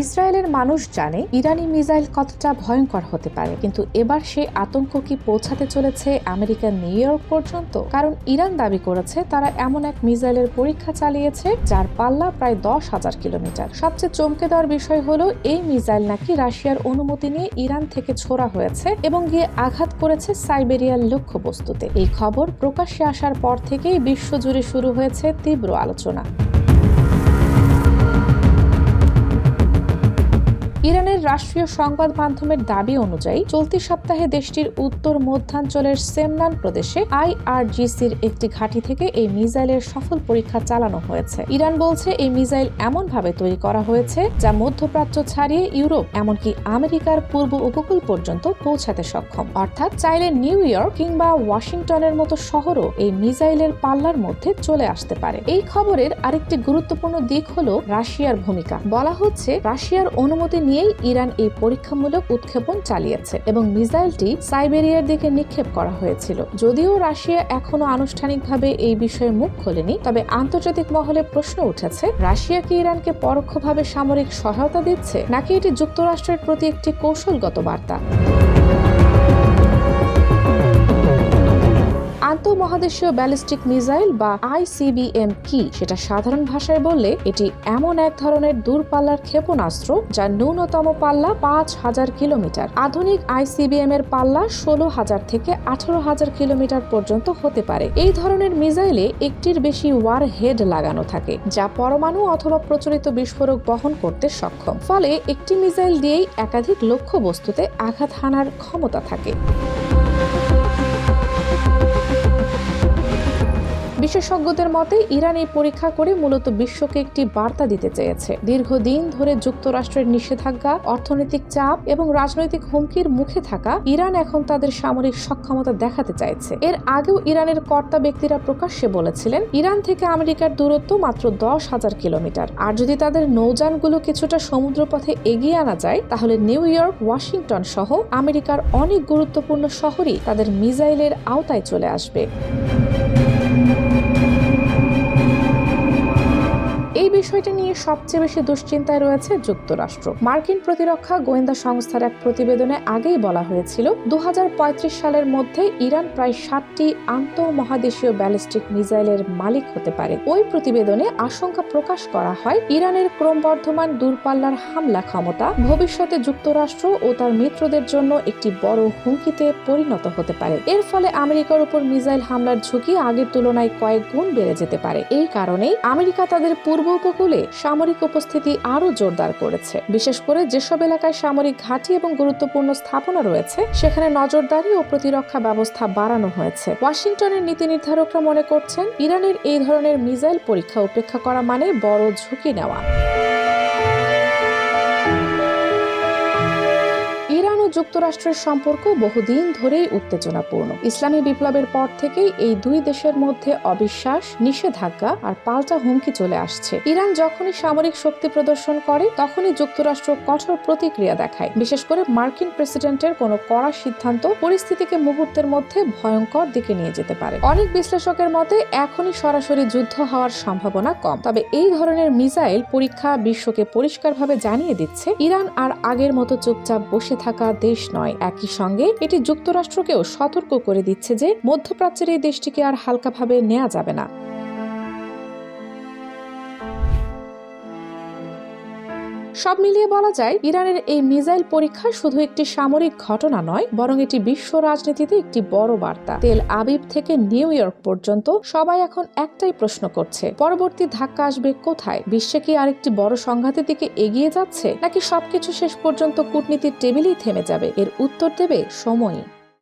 ইসরায়েলের মানুষ জানে ইরানি মিসাইল কতটা ভয়ঙ্কর হতে পারে, কিন্তু এবার সেই আতঙ্ক কি পৌঁছাতে চলেছে আমেরিকার নিউ ইয়র্ক পর্যন্ত? কারণ ইরান দাবি করেছে তারা এমন এক মিসাইলের পরীক্ষা চালিয়েছে যার পাল্লা প্রায় 10,000 কিলোমিটার। সবচেয়ে চমকে দেওয়ার বিষয় হলো এই মিসাইল নাকি রাশিয়ার অনুমতি নিয়ে ইরান থেকে ছোড়া হয়েছে এবং গিয়ে আঘাত করেছে সাইবেরিয়ার লক্ষ্যবস্তুতে। এই খবর প্রকাশ্যে আসার পর থেকেই বিশ্বজুড়ে শুরু হয়েছে তীব্র আলোচনা। ইরানের রাষ্ট্রীয় সংবাদ মাধ্যমের দাবি অনুযায়ী চলতি সপ্তাহে দেশটির উত্তর মধ্যাঞ্চলের সেমনান প্রদেশে IRGCর একটি ঘাঁটি থেকে এই মিসাইলের সফল পরীক্ষা চালানো হয়েছে। ইরান বলছে এই মিসাইল এমনভাবে তৈরি করা হয়েছে যা মধ্যপ্রাচ্য ছাড়িয়ে ইউরোপ এমনকি আমেরিকার পূর্ব উপকূল পর্যন্ত পৌঁছাতে সক্ষম। অর্থাৎ চাইলে নিউ ইয়র্ক কিংবা ওয়াশিংটনের মতো শহরও এই মিসাইলের পাল্লার মধ্যে চলে আসতে পারে। এই খবরের আরেকটি গুরুত্বপূর্ণ দিক হলো রাশিয়ার ভূমিকা। বলা হচ্ছে রাশিয়ার অনুমতি নিয়েই ইরান এই পরীক্ষামূলক উৎক্ষেপণ চালিয়েছে এবং মিসাইলটি সাইবেরিয়ার দিকে নিক্ষেপ করা হয়েছিল। যদিও রাশিয়া এখনো আনুষ্ঠানিকভাবে এই বিষয়ে মুখ খোলেনি, তবে আন্তর্জাতিক মহলে প্রশ্ন উঠেছে রাশিয়া কি ইরানকে পরোক্ষভাবে সামরিক সহায়তা দিচ্ছে, নাকি এটি যুক্তরাষ্ট্রের প্রতি একটি কৌশলগত বার্তা? আন্তঃমহাদেশীয় ব্যালিস্টিক মিসাইল বা ICBM কি, সেটা সাধারণ ভাষায় বললে এটি এমন এক ধরনের দূরপাল্লার ক্ষেপণাস্ত্র যার ন্যূনতম পাল্লা 5,000 কিলোমিটার। আধুনিক ICBM এর পাল্লা 16,000 থেকে 18,000 কিলোমিটার পর্যন্ত হতে পারে। এই ধরনের মিসাইলে একটির বেশি ওয়ার হেড লাগানো থাকে যা পরমাণু অথবা প্রচলিত বিস্ফোরক বহন করতে সক্ষম। ফলে একটি মিসাইল দিয়েই একাধিক লক্ষ্যবস্তুতে আঘাত হানার ক্ষমতা থাকে। বিশেষজ্ঞদের মতে ইরান এই পরীক্ষা করে মূলত বিশ্বকে একটি বার্তা দিতে চেয়েছে। দীর্ঘদিন ধরে যুক্তরাষ্ট্রের নিষেধাজ্ঞা, অর্থনৈতিক চাপ এবং রাজনৈতিক হুমকির মুখে থাকা ইরান এখন তাদের সামরিক সক্ষমতা দেখাতে চাইছে। এর আগেও ইরানের কর্তা ব্যক্তিরা প্রকাশ্যে বলেছিলেন ইরান থেকে আমেরিকার দূরত্ব মাত্র 10,000 কিলোমিটার, আর যদি তাদের নৌযানগুলো কিছুটা সমুদ্রপথে এগিয়ে আনা যায় তাহলে নিউ ইয়র্ক, ওয়াশিংটন সহ আমেরিকার অনেক গুরুত্বপূর্ণ শহরই তাদের মিসাইলের আওতায় চলে আসবে। এই বিষয়টি নিয়ে সবচেয়ে বেশি দুশ্চিন্তায় রয়েছে যুক্তরাষ্ট্র। মার্কিন প্রতিরক্ষা গোয়েন্দা সংস্থার এক প্রতিবেদনে আগেই বলা হয়েছিল 2035 সালের মধ্যে ইরান প্রায় 7টি আন্তঃমহাদেশীয় ব্যালিস্টিক মিসাইলের মালিক হতে পারে। ওই প্রতিবেদনে আশঙ্কা প্রকাশ করা হয় ইরানের ক্রমবর্ধমান দূরপাল্লার হামলা ক্ষমতা ভবিষ্যতে যুক্তরাষ্ট্র ও তার মিত্রদের জন্য একটি বড় হুমকিতে পরিণত হতে পারে। এর ফলে আমেরিকার উপর মিসাইল হামলার ঝুঁকি আগের তুলনায় কয়েক গুণ বেড়ে যেতে পারে। এই কারণেই আমেরিকা তাদের পূর্ব উপকূলে সামরিক উপস্থিতি আরো জোরদার করেছে। বিশেষ করে যেসব এলাকায় সামরিক ঘাঁটি এবং গুরুত্বপূর্ণ স্থাপনা রয়েছে সেখানে নজরদারি ও প্রতিরক্ষা ব্যবস্থা বাড়ানো হয়েছে। ওয়াশিংটনের নীতি নির্ধারকরা মনে করছেন ইরানের এই ধরনের মিসাইল পরীক্ষা উপেক্ষা করা মানে বড় ঝুঁকি নেওয়া। ইরান ও যুক্তরাষ্ট্রের সম্পর্ক বহুদিন ধরেই উত্তেজনাপূর্ণ। ইসলামী বিপ্লবের পর থেকেই এই দুই দেশের মধ্যে অবিশ্বাস, নিষেধাজ্ঞা আর পাল্টা হুমকি চলে আসছে। ইরান যখনই সামরিক শক্তি প্রদর্শন করে তখনই যুক্তরাষ্ট্র কঠোর প্রতিক্রিয়া দেখায়। বিশেষ করে মার্কিন প্রেসিডেন্টের কোনো কড়া সিদ্ধান্ত পরিস্থিতিকে মুহূর্তের মধ্যে ভয়ঙ্কর দিকে নিয়ে যেতে পারে। অনেক বিশ্লেষকের মতে এখনই সরাসরি যুদ্ধ হওয়ার সম্ভাবনা কম, তবে এই ধরনের মিসাইল পরীক্ষা বিশ্বকে পরিষ্কারভাবে জানিয়ে দিচ্ছে ইরান আর আগের মতো চুপচাপ বসে থাকা দেশ নয়। একই সঙ্গে এটি যুক্তরাষ্ট্রকেও সতর্ক করে দিচ্ছে যে মধ্যপ্রাচ্যের এই দেশটিকে আর হালকাভাবে নেওয়া যাবে না। সব মিলিয়ে বলা যায় ইরানের এই মিসাইল পরীক্ষা শুধু একটি সামরিক ঘটনা নয়, বরং এটি বিশ্ব রাজনীতিতে একটি বড় বার্তা। তেল আবিব থেকে নিউ ইয়র্ক পর্যন্ত সবাই এখন একটাই প্রশ্ন করছে, পরবর্তী ধাক্কা আসবে কোথায়? বিশ্বে কি আরেকটি বড় সংঘাতের দিকে এগিয়ে যাচ্ছে, নাকি সবকিছু শেষ পর্যন্ত কূটনীতির টেবিলেই থেমে যাবে? এর উত্তর দেবে সময়।